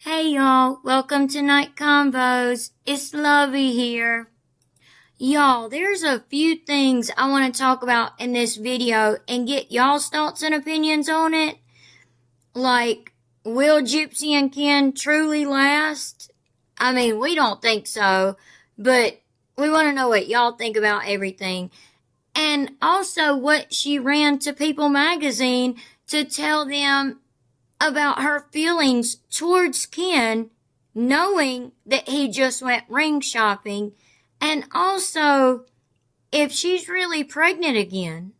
Hey y'all, welcome to Night Convos. It's Lovey here. Y'all, there's a few things I want to talk about in this video and get y'all's thoughts and opinions on it. Like, will Gypsy and Ken truly last? I mean, we don't think so, but we want to know what y'all think about everything. And also what she ran to People magazine to tell them about her feelings towards Ken, knowing that he just went ring shopping, and also if she's really pregnant again.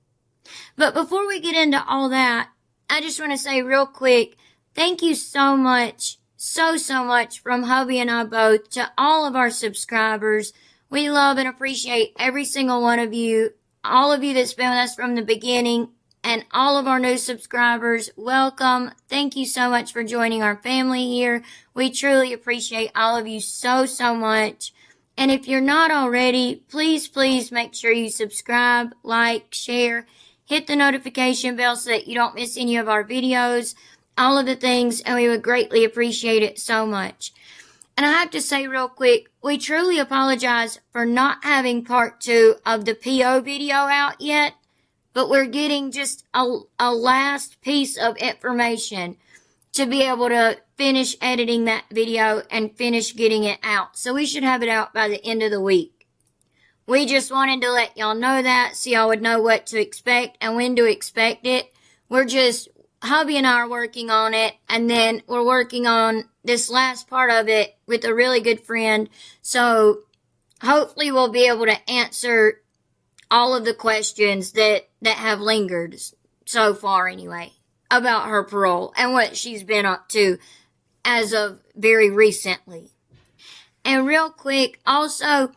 But before we get into all that, I just want to say real quick, thank you so much, so much from hubby and I both to all of our subscribers. We love and appreciate every single one of you, all of you that's been with us from the beginning. And all of our new subscribers, welcome. Thank you so much for joining our family here. We truly appreciate all of you so much. And if you're not already, please make sure you subscribe, like, share, hit the notification bell so that you don't miss any of our videos, all of the things, and we would greatly appreciate it so much. And I have to say real quick, we truly apologize for not having part 2 of the PO video out yet. But we're getting just a last piece of information to be able to finish editing that video and finish getting it out. So we should have it out by the end of the week. We just wanted to let y'all know that so y'all would know what to expect and when to expect it. Hubby and I are working on it, and then we're working on this last part of it with a really good friend. So hopefully we'll be able to answer all of the questions that have lingered so far anyway about her parole and what she's been up to as of very recently. And real quick, also,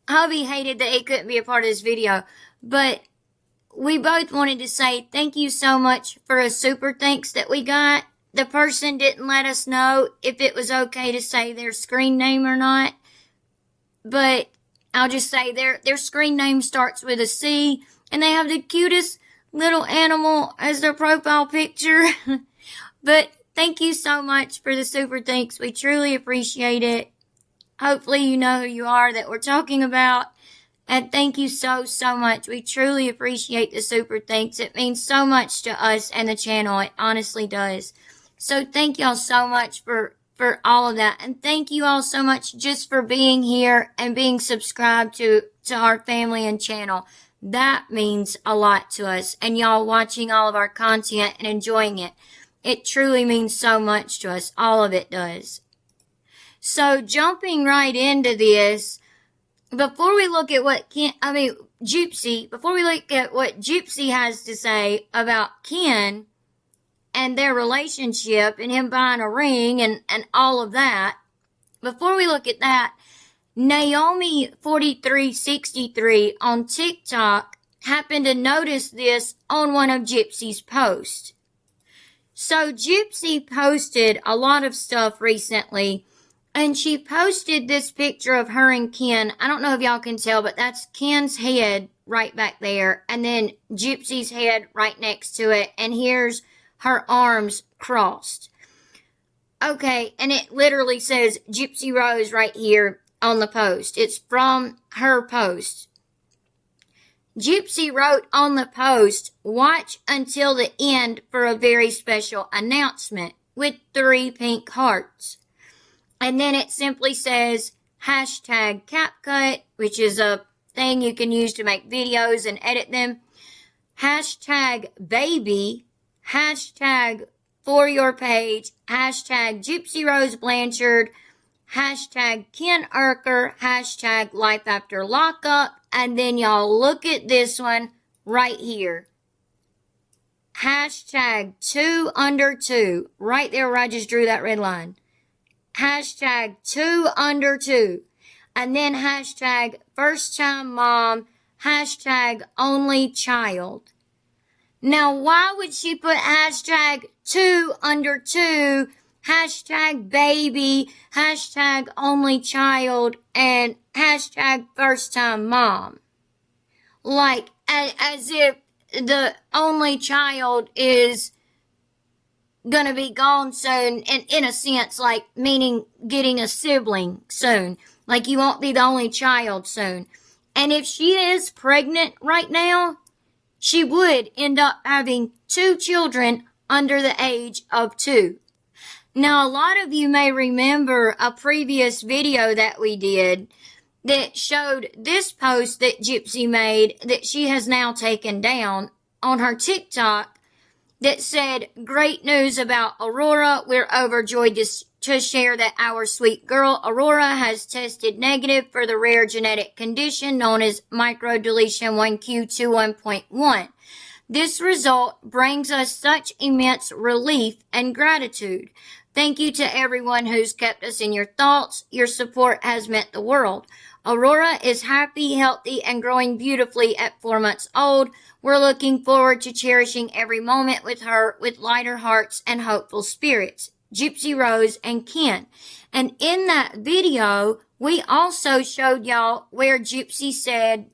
hubby hated that he couldn't be a part of this video, but we both wanted to say thank you so much for a super thanks that we got. The person didn't let us know if it was okay to say their screen name or not, but I'll just say their screen name starts with a C, and they have the cutest little animal as their profile picture. But thank you so much for the super thanks. We truly appreciate it. Hopefully you know who you are that we're talking about. And thank you so much. We truly appreciate the super thanks. It means so much to us and the channel. It honestly does. So thank y'all so much for all of that. And thank you all so much just for being here and being subscribed to our family and channel. That means a lot to us. And y'all watching all of our content and enjoying it. It truly means so much to us. All of it does. So jumping right into this, before we look at what Gypsy, before we look at what Gypsy has to say about Ken and their relationship and him buying a ring and all of that, before we look at that, Naomi4363 on TikTok happened to notice this on one of Gypsy's posts. So Gypsy posted a lot of stuff recently, and she posted this picture of her and Ken. I don't know if y'all can tell, but that's Ken's head right back there, and then Gypsy's head right next to it, and here's her arms crossed. Okay, and it literally says Gypsy Rose right here on the post. It's from her post. Gypsy wrote on the post, "Watch until the end for a very special announcement," with 3 pink hearts. And then it simply says, hashtag CapCut, which is a thing you can use to make videos and edit them. Hashtag baby. Hashtag for your page, hashtag Gypsy Rose Blanchard, hashtag Ken Urker, hashtag life after lockup, and then y'all look at this one right here. Hashtag 2 under 2, right there where I just drew that red line. Hashtag 2 under 2, and then hashtag first time mom, hashtag only child. Now, why would she put hashtag 2 under 2, hashtag baby, hashtag only child, and hashtag first time mom? Like, as if the only child is gonna be gone soon, and in a sense, like, meaning getting a sibling soon. Like, you won't be the only child soon. And if she is pregnant right now, she would end up having 2 children under the age of 2. Now, a lot of you may remember a previous video that we did that showed this post that Gypsy made that she has now taken down on her TikTok that said, "Great news about Aurora. We're overjoyed to share that our sweet girl Aurora has tested negative for the rare genetic condition known as microdeletion 1q21.1. This result brings us such immense relief and gratitude. Thank you to everyone who's kept us in your thoughts. Your support has meant the world. Aurora is happy, healthy, and growing beautifully at 4 months old. We're looking forward to cherishing every moment with her with lighter hearts and hopeful spirits. Gypsy, Rose, and Ken." And in that video, we also showed y'all where Gypsy said,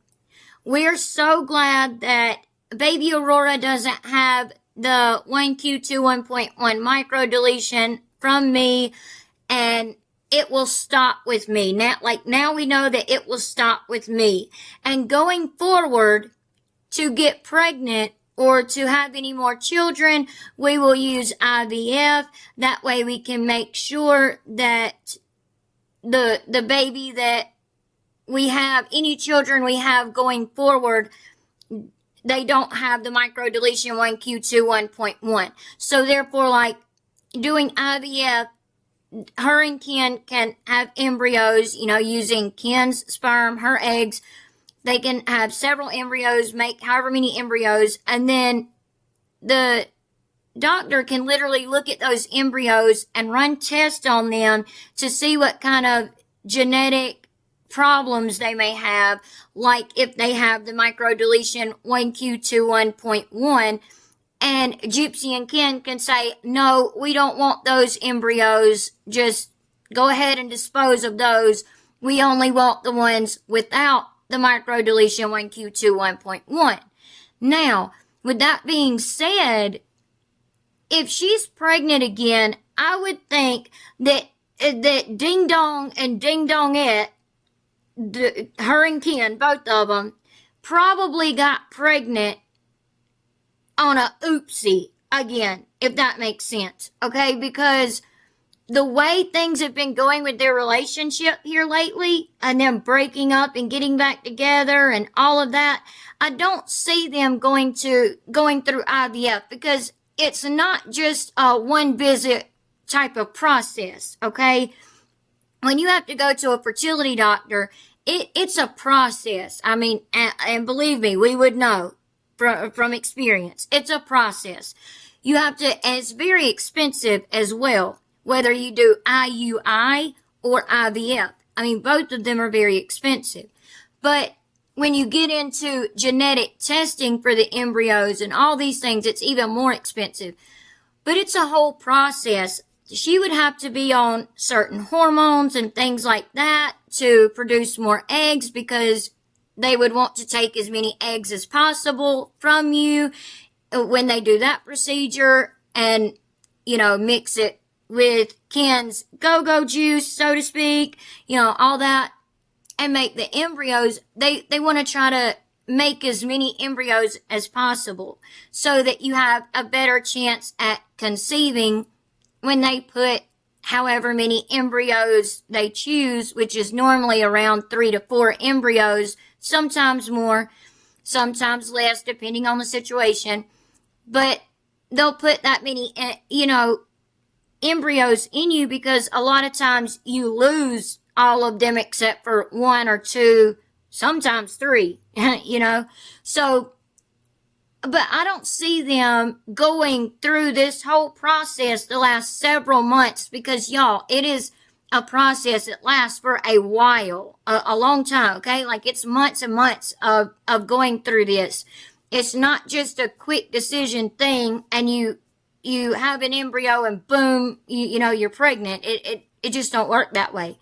"We're so glad that baby Aurora doesn't have the 1q21.1 microdeletion from me, and it will stop with me. Now we know that it will stop with me. And going forward, to get pregnant or to have any more children, we will use IVF. That way we can make sure that the baby that we have, any children we have going forward, they don't have the microdeletion 1q21.1. So therefore, like, doing IVF, her and Ken can have embryos, using Ken's sperm, her eggs. They can have several embryos, make however many embryos, and then the doctor can literally look at those embryos and run tests on them to see what kind of genetic problems they may have, like if they have the microdeletion 1q21.1, and Gypsy and Ken can say, "No, we don't want those embryos. Just go ahead and dispose of those. We only want the ones without the microdeletion 1q21.1. Now, with that being said, if she's pregnant again, I would think that Ding Dong and Ding Dongette, her and Ken, both of them, probably got pregnant on a oopsie again, if that makes sense, okay? Because the way things have been going with their relationship here lately, and them breaking up and getting back together and all of that, I don't see them going through IVF, because it's not just a one visit type of process, okay? When you have to go to a fertility doctor, it's a process. I mean, and believe me, we would know from experience. It's a process. You have to, and it's very expensive as well, whether you do IUI or IVF. I mean, both of them are very expensive. But when you get into genetic testing for the embryos and all these things, it's even more expensive. But it's a whole process. She would have to be on certain hormones and things like that to produce more eggs, because they would want to take as many eggs as possible from you when they do that procedure, and, mix it with Ken's go-go juice, so to speak, all that, and make the embryos. They want to try to make as many embryos as possible so that you have a better chance at conceiving when they put however many embryos they choose, which is normally around 3 to 4 embryos, sometimes more, sometimes less, depending on the situation. But they'll put that many, embryos in you, because a lot of times you lose all of them except for 1 or 2, sometimes 3, So, but I don't see them going through this whole process the last several months, because, y'all, it is a process that lasts for a while, a long time, okay? Like, it's months and months of going through this. It's not just a quick decision thing, and you have an embryo and boom, you're pregnant. It just don't work that way.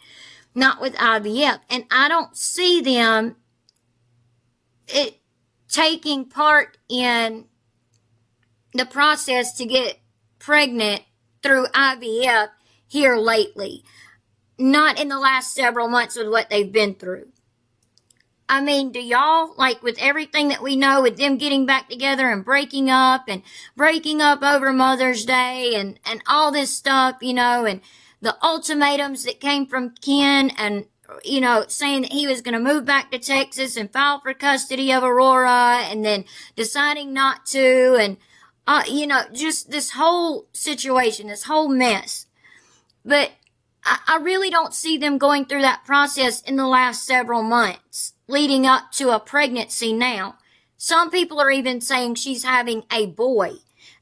Not with IVF. And I don't see them taking part in the process to get pregnant through IVF here lately. Not in the last several months with what they've been through. I mean, do y'all, like with everything that we know with them getting back together and breaking up over Mother's Day and all this stuff, you know, and the ultimatums that came from Ken and, you know, saying that he was going to move back to Texas and file for custody of Aurora and then deciding not to and, you know, just this whole situation, this whole mess. But I really don't see them going through that process in the last several months, leading up to a pregnancy now. Some people are even saying she's having a boy.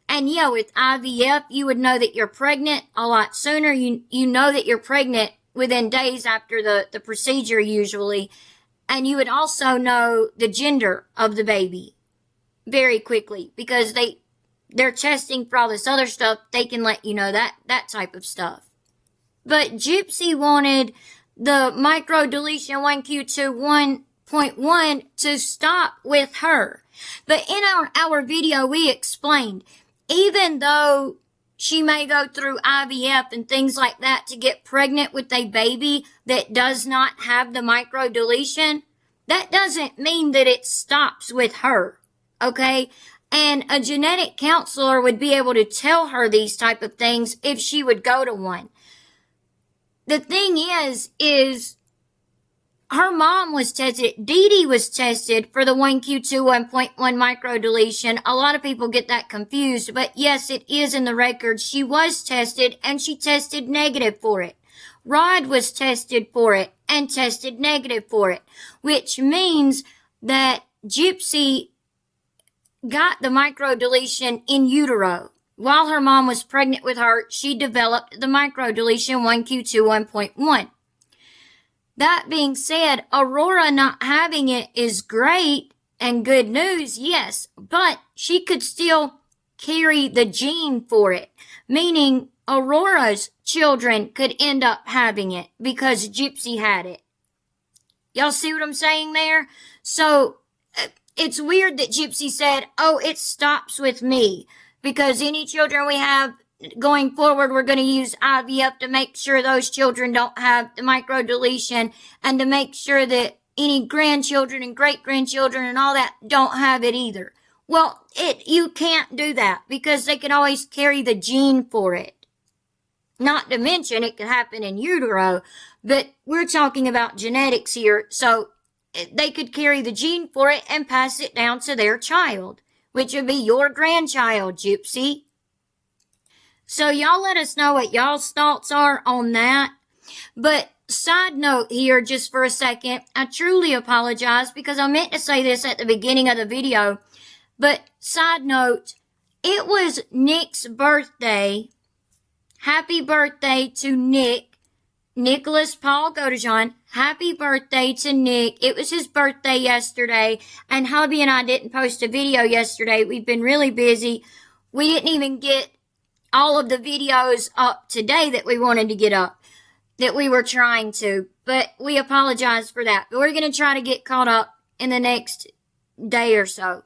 And yeah, with IVF, you would know that you're pregnant a lot sooner. You know that you're pregnant within days after the procedure usually. And you would also know the gender of the baby very quickly because they're testing for all this other stuff. They can let you know that type of stuff. But Gypsy wanted the microdeletion 1Q2 1.1 to stop with her. But in our video, we explained, even though she may go through IVF and things like that to get pregnant with a baby that does not have the microdeletion, that doesn't mean that it stops with her, okay? And a genetic counselor would be able to tell her these type of things if she would go to one. The thing is her mom was tested. Dee Dee was tested for the 1Q2 1.1 microdeletion. A lot of people get that confused, but yes, it is in the record. She was tested and she tested negative for it. Rod was tested for it and tested negative for it, which means that Gypsy got the microdeletion in utero. While her mom was pregnant with her, she developed the microdeletion 1Q2 1.1. That being said, Aurora not having it is great and good news, yes, but she could still carry the gene for it, meaning Aurora's children could end up having it because Gypsy had it. Y'all see what I'm saying there? So, it's weird that Gypsy said, oh, it stops with me. Because any children we have going forward, we're going to use IVF to make sure those children don't have the microdeletion and to make sure that any grandchildren and great-grandchildren and all that don't have it either. Well, you can't do that because they can always carry the gene for it. Not to mention it could happen in utero, but we're talking about genetics here, so they could carry the gene for it and pass it down to their child, which would be your grandchild, Gypsy. So y'all let us know what y'all's thoughts are on that. But side note here, just for a second, I truly apologize because I meant to say this at the beginning of the video. But side note, it was Nick's birthday. Happy birthday to Nick. Nicholas Paul Godejohn. Happy birthday to Nick. It was his birthday yesterday, and hubby and I didn't post a video yesterday. We've been really busy. We didn't even get all of the videos up today that we wanted to get up, that we were trying to, but we apologize for that. But we're going to try to get caught up in the next day or so.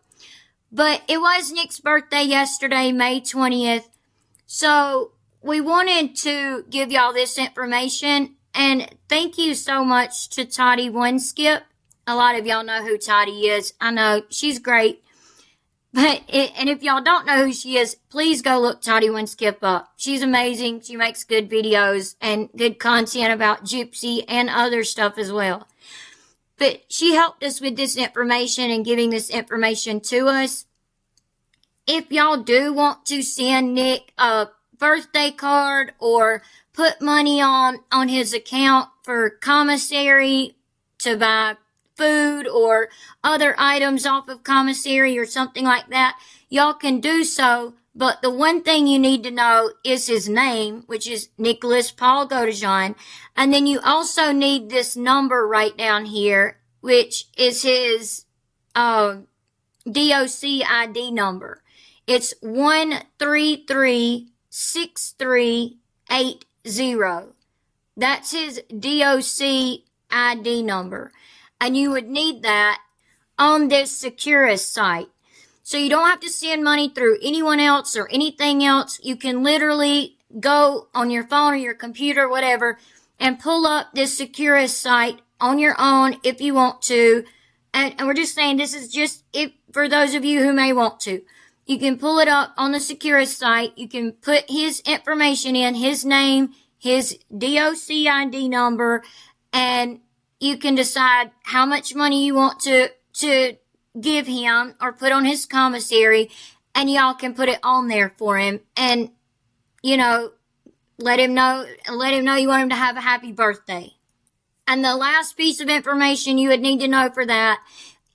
But it was Nick's birthday yesterday, May 20th, so we wanted to give y'all this information, and thank you so much to Toddy One Skip. A lot of y'all know who Toddy is. I know, she's great. And if y'all don't know who she is, please go look Toddy One Skip up. She's amazing. She makes good videos and good content about Gypsy and other stuff as well. But she helped us with this information and giving this information to us. If y'all do want to send Nick a birthday card or put money on his account for commissary to buy food or other items off of commissary or something like that, y'all can do so. But the one thing you need to know is his name, which is Nicholas Paul Godejohn. And then you also need this number right down here, which is his DOC ID number. It's 1336380. That's his DOC ID number. And you would need that on this Securus site. So you don't have to send money through anyone else or anything else. You can literally go on your phone or your computer, whatever, and pull up this Securus site on your own if you want to. And we're just saying this is just if for those of you who may want to. You can pull it up on the Securus site. You can put his information in, his name, his DOC ID number, and you can decide how much money you want to give him or put on his commissary, and y'all can put it on there for him. And, you know, let him know you want him to have a happy birthday. And the last piece of information you would need to know for that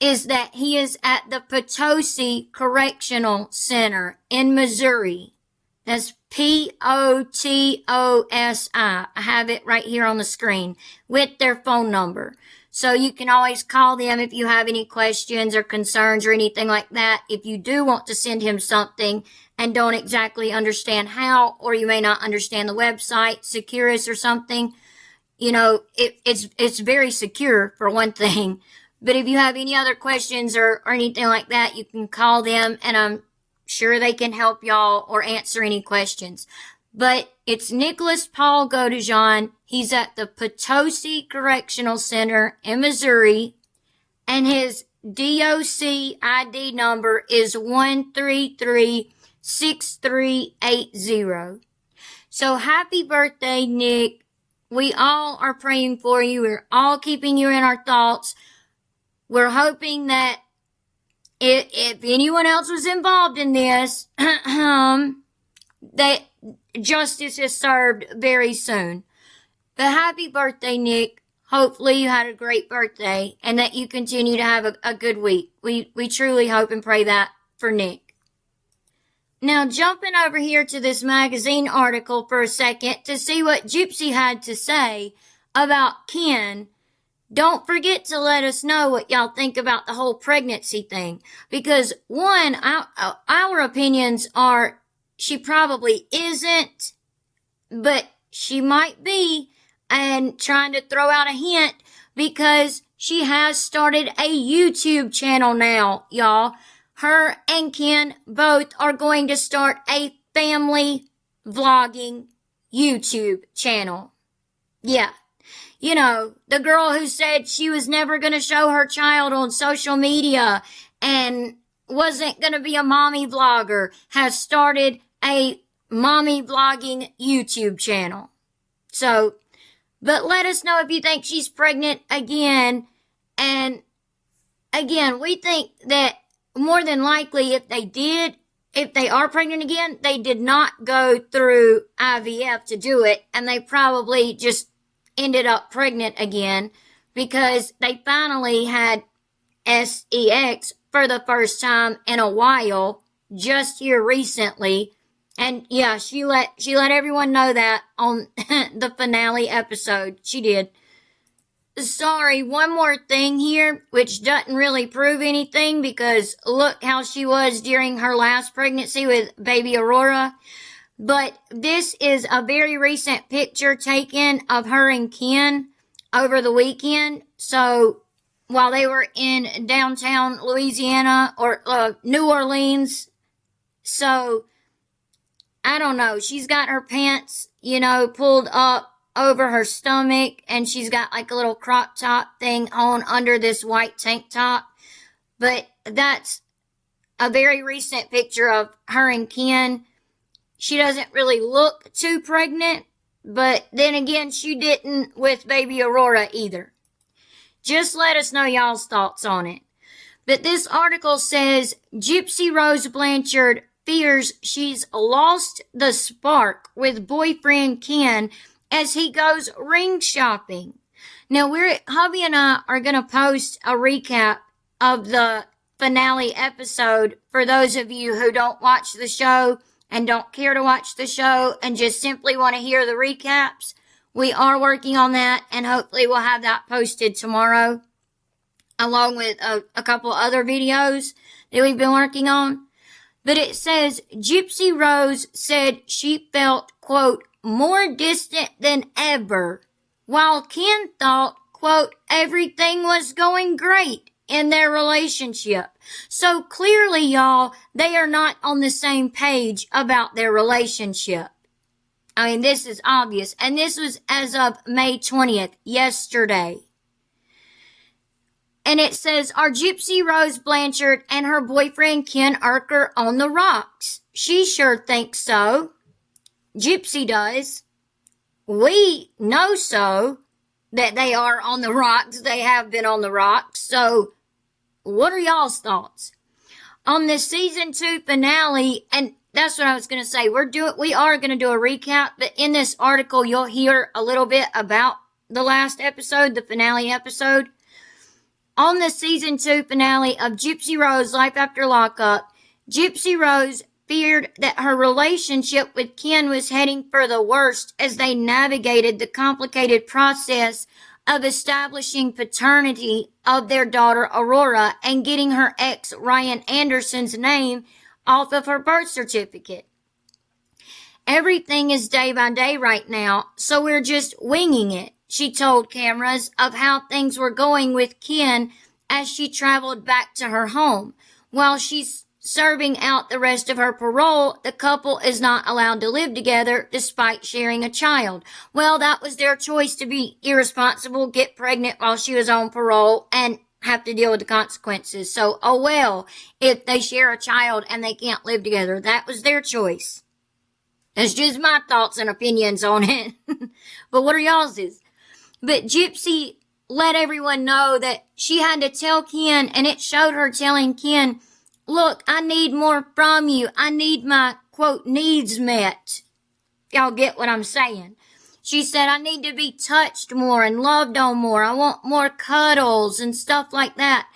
is that he is at the Potosi Correctional Center in Missouri. That's Potosi. I have it right here on the screen with their phone number. So you can always call them if you have any questions or concerns or anything like that. If you do want to send him something and don't exactly understand how, or you may not understand the website, Securus or something, you know, it's very secure for one thing. But if you have any other questions or anything like that, you can call them, and I'm sure they can help y'all or answer any questions. But it's Nicholas Paul Godejohn. He's at the Potosi Correctional Center in Missouri, and his DOC ID number is 1336380. So happy birthday, Nick. We all are praying for you. We're all keeping you in our thoughts. We're hoping that if anyone else was involved in this, that justice is served very soon. But happy birthday, Nick. Hopefully you had a great birthday and that you continue to have a good week. We truly hope and pray that for Nick. Now jumping over here to this magazine article for a second to see what Gypsy had to say about Ken. Don't forget to let us know what y'all think about the whole pregnancy thing. Because one, our opinions are she probably isn't, but she might be, and trying to throw out a hint because she has started a YouTube channel now, y'all. Her and Ken both are going to start a family vlogging YouTube channel. Yeah. You know, the girl who said she was never going to show her child on social media and wasn't going to be a mommy vlogger has started a mommy vlogging YouTube channel. So, but let us know if you think she's pregnant again. And again, we think that more than likely if they are pregnant again, they did not go through IVF to do it, and they probably just ended up pregnant again because they finally had sex for the first time in a while just here recently. And yeah, she let everyone know that on the finale episode. She did. Sorry, one more thing here, which doesn't really prove anything because look how she was during her last pregnancy with baby Aurora. But this is a very recent picture taken of her and Ken over the weekend. So while they were in downtown Louisiana or New Orleans. So I don't know. She's got her pants, pulled up over her stomach, and she's got like a little crop top thing on under this white tank top. But that's a very recent picture of her and Ken. She doesn't really look too pregnant, but then again, she didn't with baby Aurora either. Just let us know y'all's thoughts on it. But this article says Gypsy Rose Blanchard fears she's lost the spark with boyfriend Ken as he goes ring shopping. Now, hubby and I are going to post a recap of the finale episode for those of you who don't watch the show and don't care to watch the show and just simply want to hear the recaps. We are working on that, and hopefully we'll have that posted tomorrow, along with a couple other videos that we've been working on. But it says, Gypsy Rose said she felt, quote, more distant than ever, while Ken thought, quote, everything was going great in their relationship. So clearly, y'all, they are not on the same page about their relationship. I mean, this is obvious. And this was as of May 20th, yesterday. And it says, are Gypsy Rose Blanchard and her boyfriend Ken Urker on the rocks? She sure thinks so. Gypsy does. We know so, that they are on the rocks. They have been on the rocks. So, what are y'all's thoughts? On the season 2 finale, and that's what I was going to say. We are going to do a recap, but in this article, you'll hear a little bit about the last episode, the finale episode. On the season 2 finale of Gypsy Rose Life After Lockup, Gypsy Rose feared that her relationship with Ken was heading for the worst as they navigated the complicated process of establishing paternity of their daughter Aurora and getting her ex Ryan Anderson's name off of her birth certificate. Everything is day by day right now, so we're just winging it, she told cameras of how things were going with Ken as she traveled back to her home. While she's serving out the rest of her parole, the couple is not allowed to live together despite sharing a child. Well, that was their choice to be irresponsible, get pregnant while she was on parole, and have to deal with the consequences. So, oh well, if they share a child and they can't live together, that was their choice. That's just my thoughts and opinions on it. But what are y'all's? But Gypsy let everyone know that she had to tell Ken, and it showed her telling Ken, look, I need more from you. I need my, quote, needs met. Y'all get what I'm saying? She said, I need to be touched more and loved on more. I want more cuddles and stuff like that.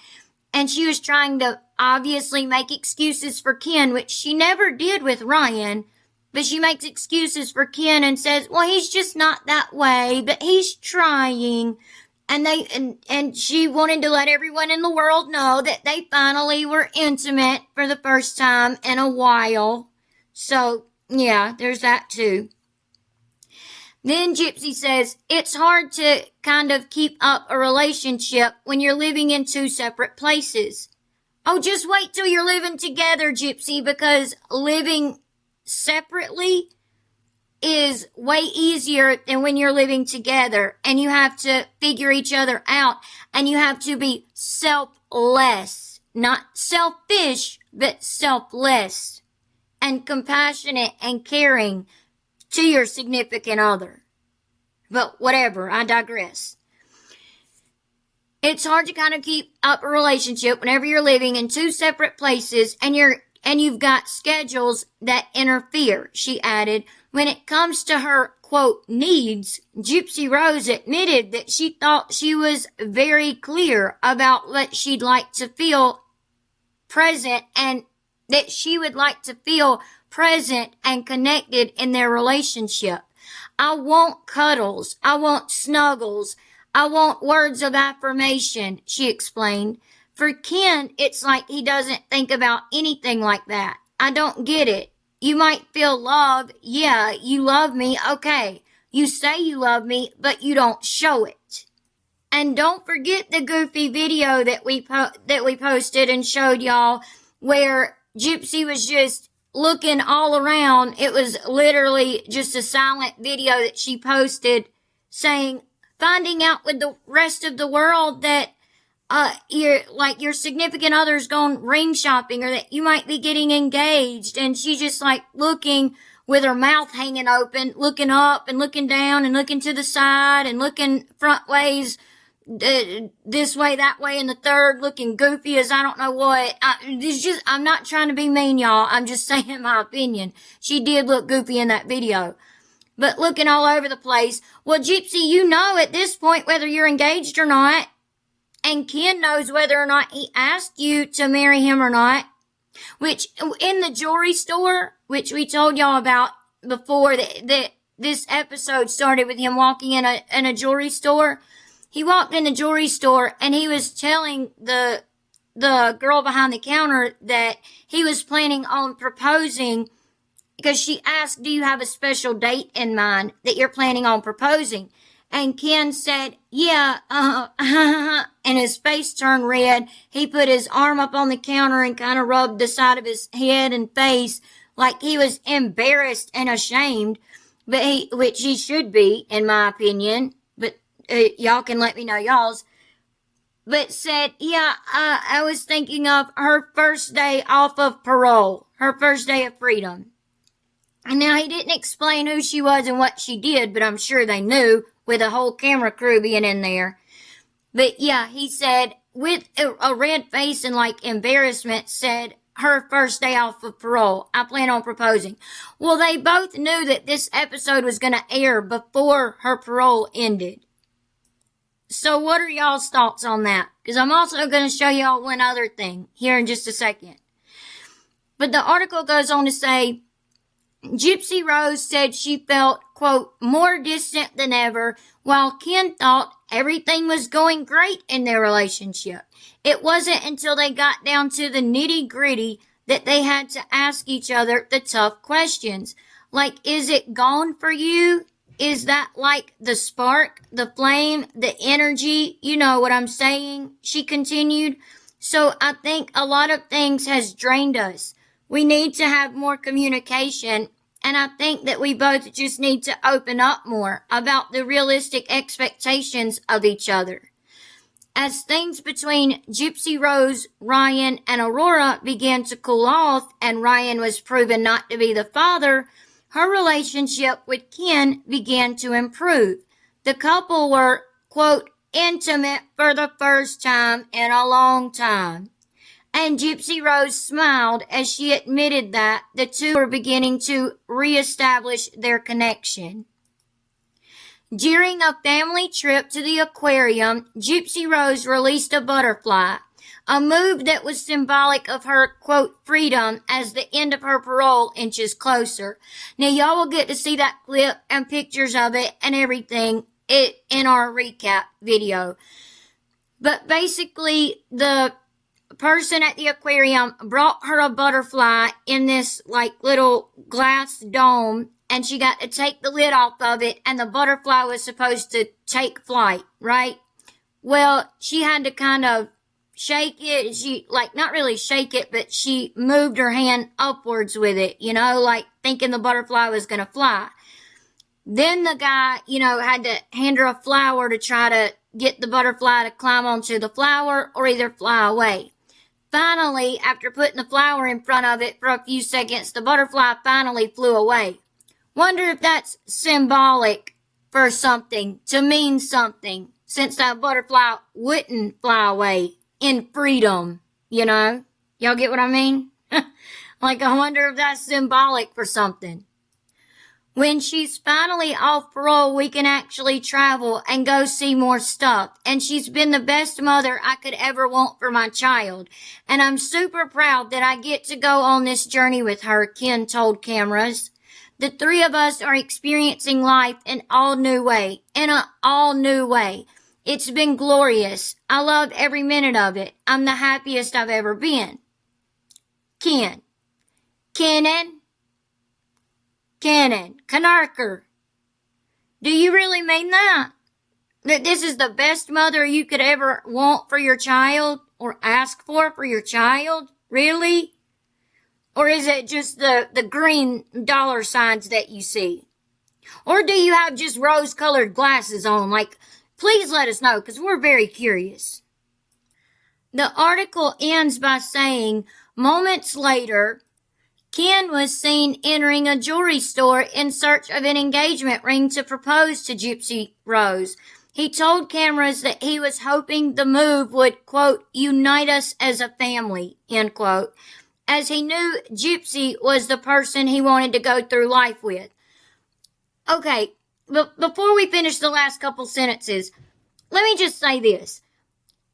And she was trying to obviously make excuses for Ken, which she never did with Ryan. But she makes excuses for Ken and says, well, he's just not that way, but he's trying. And she wanted to let everyone in the world know that they finally were intimate for the first time in a while. So, yeah, there's that too. Then Gypsy says, it's hard to kind of keep up a relationship when you're living in 2 separate places. Oh, just wait till you're living together, Gypsy, because living separately is way easier than when you're living together, and you have to figure each other out, and you have to be selfless, not selfish, but selfless, and compassionate and caring to your significant other. But whatever, I digress. It's hard to kind of keep up a relationship whenever you're living in 2 separate places and you've got schedules that interfere, she added. When it comes to her, quote, needs, Gypsy Rose admitted that she thought she was very clear about what she'd like to feel present, and that she would like to feel present and connected in their relationship. I want cuddles. I want snuggles. I want words of affirmation, she explained. For Ken, it's like he doesn't think about anything like that. I don't get it. You might feel love. Yeah, you love me. Okay. You say you love me, but you don't show it. And don't forget the goofy video that we posted and showed y'all where Gypsy was just looking all around. It was literally just a silent video that she posted saying, finding out with the rest of the world that your significant other's gone ring shopping, or that you might be getting engaged, and she's just like looking with her mouth hanging open, looking up and looking down and looking to the side and looking front ways, this way, that way, and the third, looking goofy as I don't know what. I'm not trying to be mean, y'all. I'm just saying my opinion. She did look goofy in that video. But looking all over the place. Well, Gypsy, you know at this point whether you're engaged or not. And Ken knows whether or not he asked you to marry him or not. Which, in the jewelry store, which we told y'all about before, that this episode started with him walking in a jewelry store. He walked in the jewelry store and he was telling the girl behind the counter that he was planning on proposing, because she asked, do you have a special date in mind that you're planning on proposing? And Ken said, yeah, and his face turned red. He put his arm up on the counter and kind of rubbed the side of his head and face like he was embarrassed and ashamed, which he should be, in my opinion. But y'all can let me know y'all's. But said, yeah, I was thinking of her first day off of parole, her first day of freedom. And now he didn't explain who she was and what she did, but I'm sure they knew with a whole camera crew being in there. But yeah, he said, with a red face and like embarrassment, said, her first day off of parole. I plan on proposing. Well, they both knew that this episode was going to air before her parole ended. So what are y'all's thoughts on that? Because I'm also going to show y'all one other thing here in just a second. But the article goes on to say, Gypsy Rose said she felt, quote, more distant than ever, while Ken thought everything was going great in their relationship. It wasn't until they got down to the nitty-gritty that they had to ask each other the tough questions. Like, is it gone for you? Is that like the spark, the flame, the energy? You know what I'm saying? She continued. So I think a lot of things has drained us. We need to have more communication, and I think that we both just need to open up more about the realistic expectations of each other. As things between Gypsy Rose, Ryan, and Aurora began to cool off, and Ryan was proven not to be the father, her relationship with Ken began to improve. The couple were, quote, intimate for the first time in a long time. And Gypsy Rose smiled as she admitted that the two were beginning to reestablish their connection. During a family trip to the aquarium, Gypsy Rose released a butterfly, a move that was symbolic of her, quote, freedom as the end of her parole inches closer. Now, y'all will get to see that clip and pictures of it and everything in our recap video. But basically, the person at the aquarium brought her a butterfly in this like little glass dome, and she got to take the lid off of it, and the butterfly was supposed to take flight, right? Well, she had to kind of shake it. She, like, not really shake it, but she moved her hand upwards with it, you know, like thinking the butterfly was going to fly. Then the guy, you know, had to hand her a flower to try to get the butterfly to climb onto the flower or either fly away. Finally, after putting the flower in front of it for a few seconds, the butterfly finally flew away. Wonder if that's symbolic for something, to mean something, since that butterfly wouldn't fly away in freedom, you know? Y'all get what I mean? Like, I wonder if that's symbolic for something. When she's finally off parole, we can actually travel and go see more stuff. And she's been the best mother I could ever want for my child. And I'm super proud that I get to go on this journey with her, Ken told cameras. The three of us are experiencing life in an all new way. It's been glorious. I love every minute of it. I'm the happiest I've ever been. Ken. Kanarker. Do you really mean that? That this is the best mother you could ever want for your child or ask for your child? Really? Or is it just the green dollar signs that you see? Or do you have just rose-colored glasses on? Like, please let us know, because we're very curious. The article ends by saying, moments later, Ken was seen entering a jewelry store in search of an engagement ring to propose to Gypsy Rose. He told cameras that he was hoping the move would, quote, unite us as a family, end quote, as he knew Gypsy was the person he wanted to go through life with. Okay, but before we finish the last couple sentences, let me just say this.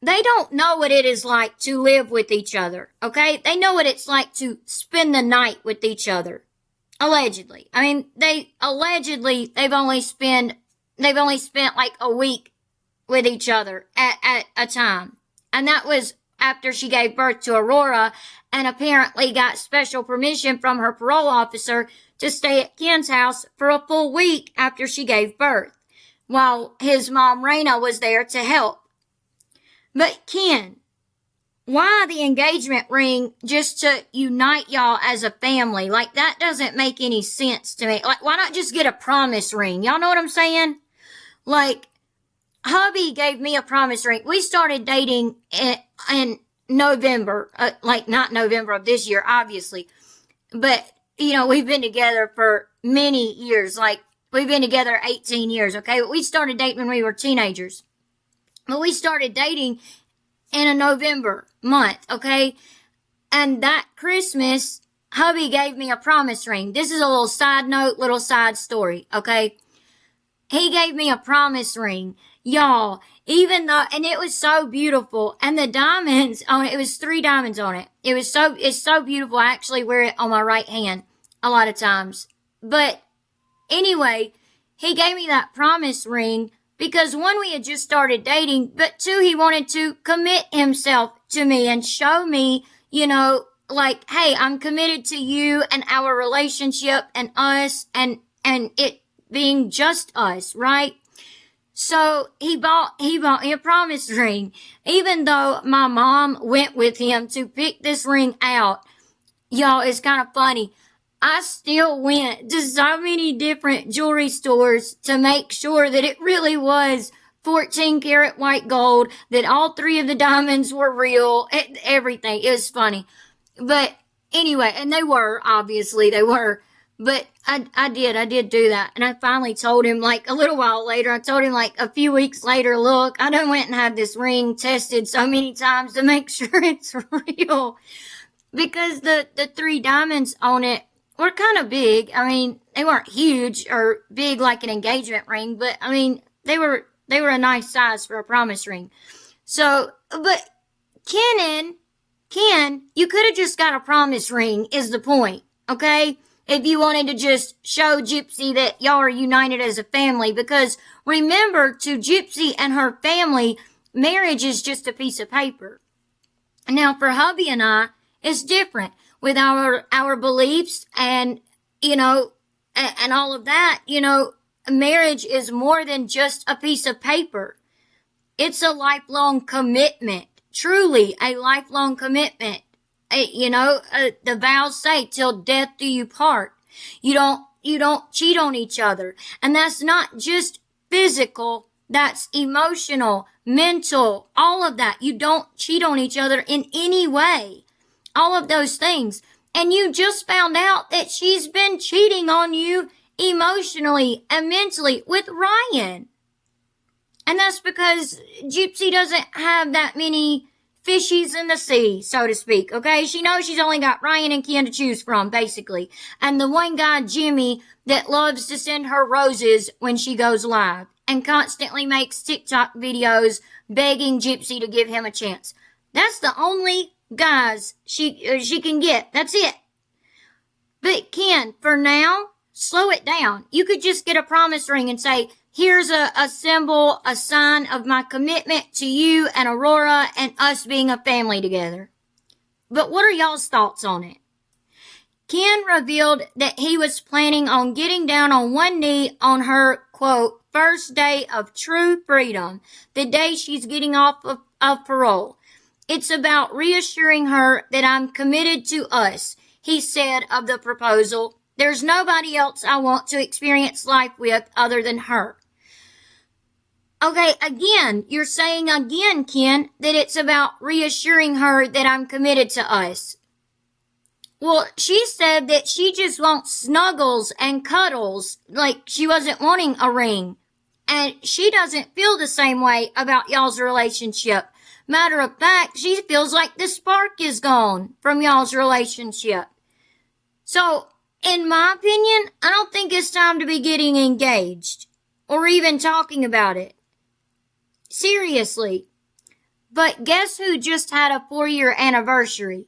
They don't know what it is like to live with each other, okay? They know what it's like to spend the night with each other. Allegedly. I mean, they've only spent like a week with each other at a time. And that was after she gave birth to Aurora and apparently got special permission from her parole officer to stay at Ken's house for a full week after she gave birth. while his mom, Raina, was there to help. But Ken, why the engagement ring just to unite y'all as a family? Like, that doesn't make any sense to me. Like, why not just get a promise ring? Y'all know what I'm saying? Like, hubby gave me a promise ring. We started dating in November, not November of this year, obviously. But, we've been together for many years. Like, we've been together 18 years, okay? But we started dating when we were teenagers. But we started dating in a November month, okay? And that Christmas, hubby gave me a promise ring. This is a little side note, little side story, okay? He gave me a promise ring. Y'all, even though, and it was so beautiful, and the diamonds on it, it was 3 diamonds on it. It's so beautiful. I actually wear it on my right hand a lot of times. But anyway, he gave me that promise ring because 1, we had just started dating, but 2, he wanted to commit himself to me and show me, like, hey, I'm committed to you and our relationship and us and it being just us, right? So he bought me a promise ring, even though my mom went with him to pick this ring out. Y'all, it's kind of funny. I still went to so many different jewelry stores to make sure that it really was 14 karat white gold, that all 3 of the diamonds were real, everything. It was funny. But anyway, and they were, obviously they were. But I did do that. And I finally told him, like, a little while later, I told him, like, a few weeks later, look, I done went and had this ring tested so many times to make sure it's real. Because the 3 diamonds on it were kind of big. I mean, they weren't huge or big like an engagement ring, but, I mean, they were a nice size for a promise ring. So, but Ken, you could have just got a promise ring is the point, okay? If you wanted to just show Gypsy that y'all are united as a family, because remember, to Gypsy and her family, marriage is just a piece of paper. Now, for hubby and I, it's different with our beliefs and, and all of that. Marriage is more than just a piece of paper. It's a lifelong commitment, truly a lifelong commitment. The vows say, till death do you part. You don't cheat on each other. And that's not just physical, that's emotional, mental, all of that. You don't cheat on each other in any way. All of those things. And you just found out that she's been cheating on you emotionally and mentally with Ryan. And that's because Gypsy doesn't have that many fishies in the sea, so to speak, okay? She knows she's only got Ryan and Ken to choose from, basically. And the one guy, Jimmy, that loves to send her roses when she goes live and constantly makes TikTok videos begging Gypsy to give him a chance. That's the only guys she can get. That's it. But Ken, for now, slow it down. You could just get a promise ring and say, here's a symbol, a sign of my commitment to you and Aurora and us being a family together. But what are y'all's thoughts on it? Ken revealed that he was planning on getting down on one knee on her, quote, first day of true freedom, the day she's getting off of parole. It's about reassuring her that I'm committed to us, he said of the proposal. There's nobody else I want to experience life with other than her. Okay, again, you're saying again, Ken, that it's about reassuring her that I'm committed to us. Well, she said that she just wants snuggles and cuddles, like she wasn't wanting a ring. And she doesn't feel the same way about y'all's relationship. Matter of fact, she feels like the spark is gone from y'all's relationship. So, in my opinion, I don't think it's time to be getting engaged or even talking about it. Seriously. But guess who just had a 4-year anniversary?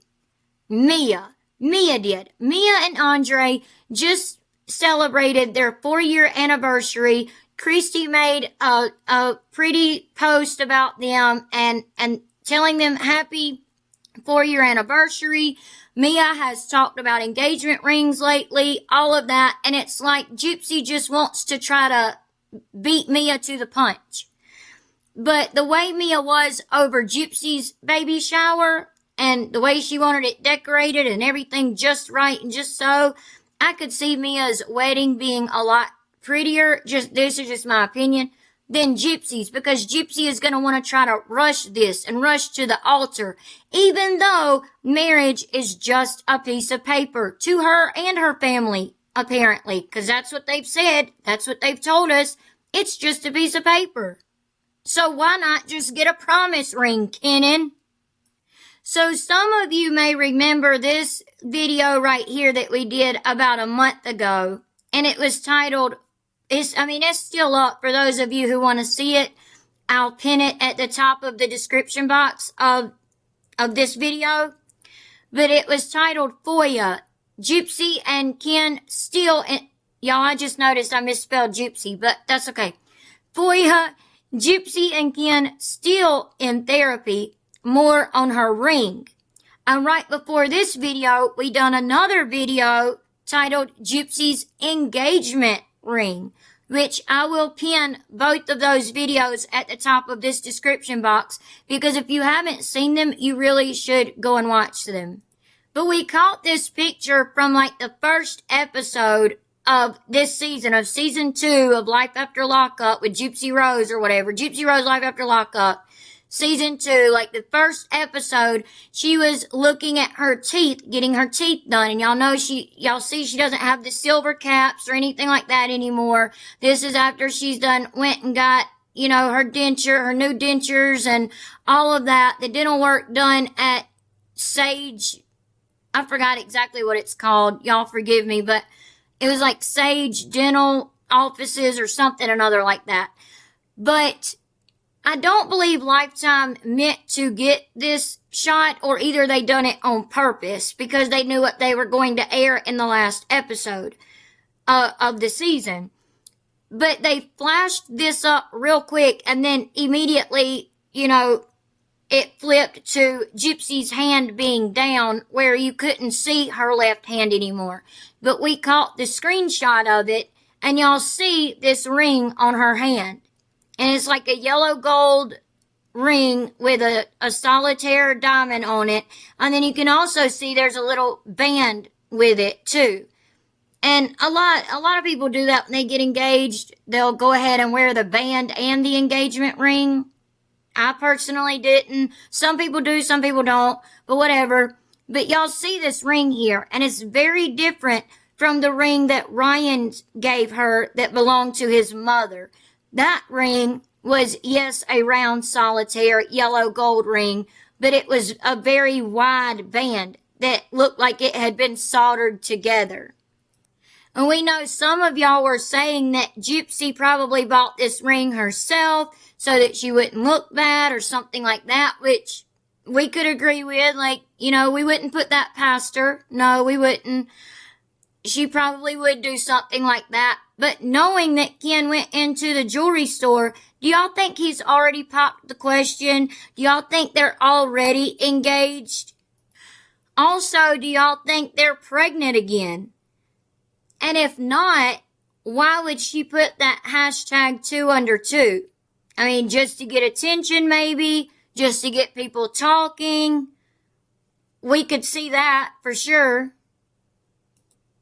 Mia. Mia did. Mia and Andre just celebrated their 4-year anniversary. Christy made a pretty post about them and telling them happy 4-year anniversary. Mia has talked about engagement rings lately, all of that. And it's like Gypsy just wants to try to beat Mia to the punch. But the way Mia was over Gypsy's baby shower and the way she wanted it decorated and everything just right and just so, I could see Mia's wedding being a lot prettier, this is just my opinion, than Gypsy's, because Gypsy is going to want to try to rush this and rush to the altar, even though marriage is just a piece of paper to her and her family, apparently, because that's what they've said, that's what they've told us, it's just a piece of paper. So why not just get a promise ring, Kenan? So some of you may remember this video right here that we did about a month ago, and it was titled, it's still up for those of you who want to see it. I'll pin it at the top of the description box of this video. But it was titled FOIA, Gypsy and Ken still in, y'all, I just noticed I misspelled Gypsy, but that's okay. FOIA, Gypsy and Ken still in therapy, more on her ring. And right before this video, we done another video titled Gypsy's engagement ring, which I will pin both of those videos at the top of this description box, because if you haven't seen them, you really should go and watch them. But we caught this picture from like the first episode of this season, of season 2 of Life After Lockup with Gypsy Rose or whatever. Gypsy Rose Life After Lockup. Season 2, like the first episode, she was looking at her teeth, getting her teeth done. And y'all see she doesn't have the silver caps or anything like that anymore. This is after she's went and got, her new dentures and all of that. The dental work done at Sage, I forgot exactly what it's called. Y'all forgive me, but it was like Sage Dental Offices or something or another like that. But I don't believe Lifetime meant to get this shot, or either they done it on purpose because they knew what they were going to air in the last episode of the season. But they flashed this up real quick, and then immediately, it flipped to Gypsy's hand being down where you couldn't see her left hand anymore. But we caught the screenshot of it, and y'all see this ring on her hand. And it's like a yellow gold ring with a solitaire diamond on it. And then you can also see there's a little band with it too. And a lot of people do that when they get engaged. They'll go ahead and wear the band and the engagement ring. I personally didn't. Some people do, some people don't, but whatever. But y'all see this ring here, and it's very different from the ring that Ryan gave her that belonged to his mother. That ring was, yes, a round solitaire yellow gold ring, but it was a very wide band that looked like it had been soldered together. And we know some of y'all were saying that Gypsy probably bought this ring herself so that she wouldn't look bad or something like that, which we could agree with. We wouldn't put that past her. No, we wouldn't. She probably would do something like that. But knowing that Ken went into the jewelry store, do y'all think he's already popped the question? Do y'all think they're already engaged? Also, do y'all think they're pregnant again? And if not, why would she put that hashtag 2 under 2? Just to get attention maybe, just to get people talking. We could see that for sure.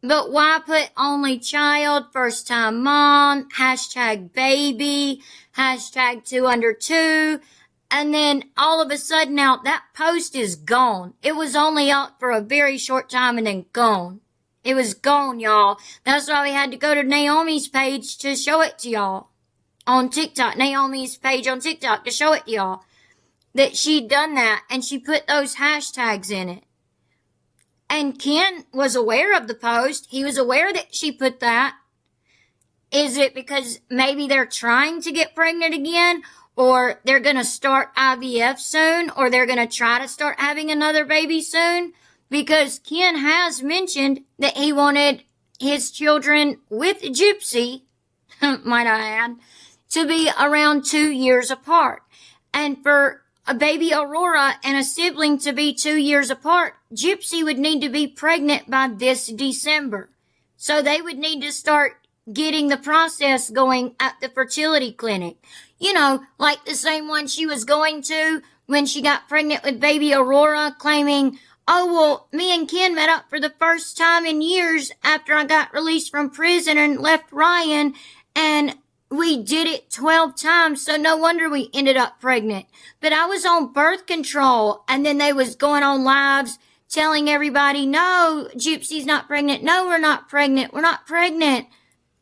But why put only child, first time mom, hashtag baby, hashtag 2 under 2, and then all of a sudden now that post is gone. It was only up for a very short time and then gone. It was gone, y'all. That's why we had to go to Naomi's page to show it to y'all. On TikTok, Naomi's page on TikTok to show it to y'all. That she'd done that and she put those hashtags in it. And Ken was aware of the post. He was aware that she put that. Is it because maybe they're trying to get pregnant again? Or they're going to start IVF soon? Or they're going to try to start having another baby soon? Because Ken has mentioned that he wanted his children with Gypsy, might I add, to be around 2 years apart. And for a baby Aurora and a sibling to be 2 years apart, Gypsy would need to be pregnant by this December. So they would need to start getting the process going at the fertility clinic. You know, like the same one she was going to when she got pregnant with baby Aurora, claiming, oh, well, me and Ken met up for the first time in years after I got released from prison and left Ryan, and we did it 12 times, so no wonder we ended up pregnant. But I was on birth control, and then they was going on lives telling everybody, no, Gypsy's not pregnant. No, we're not pregnant. We're not pregnant.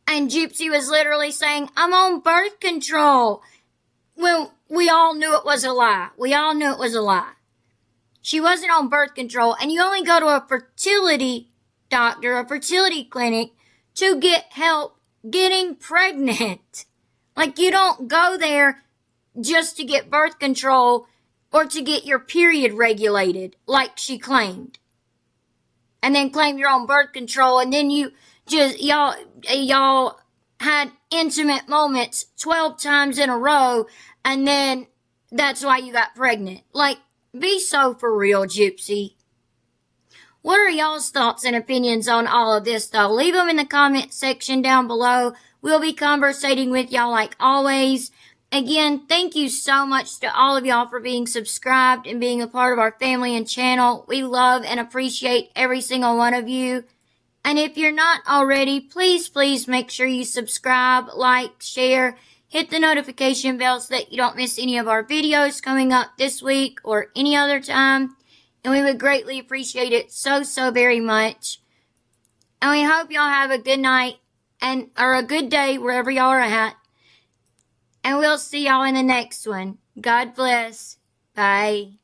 And Gypsy was literally saying, I'm on birth control. Well, we all knew it was a lie. We all knew it was a lie. She wasn't on birth control, and you only go to a fertility doctor, a fertility clinic, to get help getting pregnant. Like, you don't go there just to get birth control or to get your period regulated, like she claimed. And then claim you're on birth control, and then you just, y'all had intimate moments 12 times in a row, and then that's why you got pregnant. Like, be so for real, Gypsy. What are y'all's thoughts and opinions on all of this, though? Leave them in the comment section down below. We'll be conversating with y'all like always. Again, thank you so much to all of y'all for being subscribed and being a part of our family and channel. We love and appreciate every single one of you. And if you're not already, please make sure you subscribe, like, share, hit the notification bell so that you don't miss any of our videos coming up this week or any other time. And we would greatly appreciate it so very much. And we hope y'all have a good night or a good day wherever y'all are at. And we'll see y'all in the next one. God bless. Bye.